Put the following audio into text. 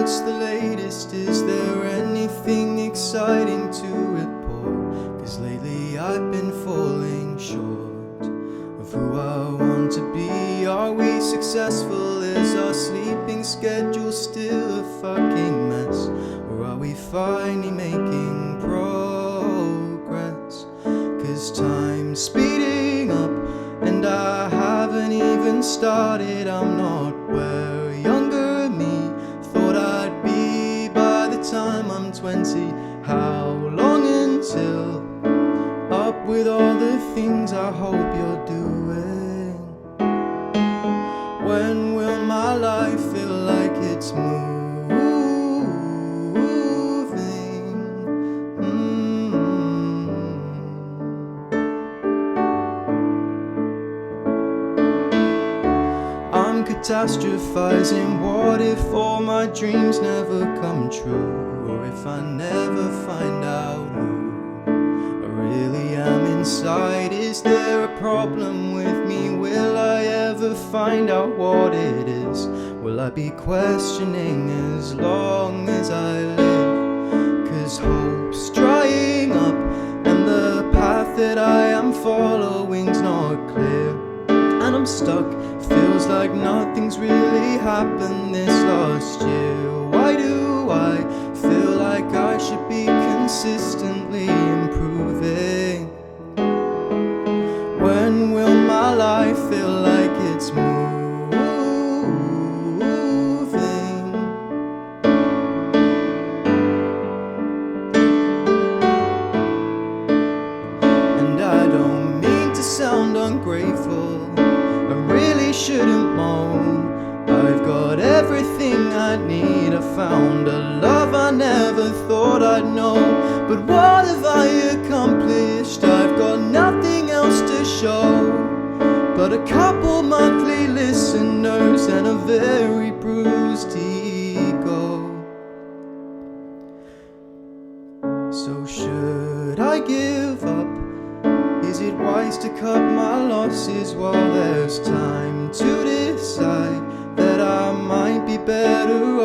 what's the latest? Is there anything exciting to report? 'Cause lately I've been falling short of who I want to be. Are we successful? Is our sleeping schedule still a fucking mess? Or are we finally making progress? 'Cause time's speeding up and I haven't even started. I'm not where younger me thought I'd be by the time I'm 20. How long until up with all the things I hope you're doing? When will my life feel like it's moving? I'm catastrophizing. What if all my dreams never come true? Or if I never find out who I really am inside? Is there a problem with me? Will I ever find out what it is? Will I be questioning as long as I live? 'Cause hope's drying up and the path that I am following's not clear, and I'm stuck. Feels like nothing's really happened this last year. Why do I feel like I should be consistently improving? When will my life feel like it's moving? And I don't mean to sound ungrateful, I really shouldn't moan. I've got everything I need. I found a love I never thought I'd know. But what have I accomplished? I've got nothing else to show but a couple monthly listeners and a very bruised ego. So should I give up? Is it wise to cut my losses while there's time to decide that I might be better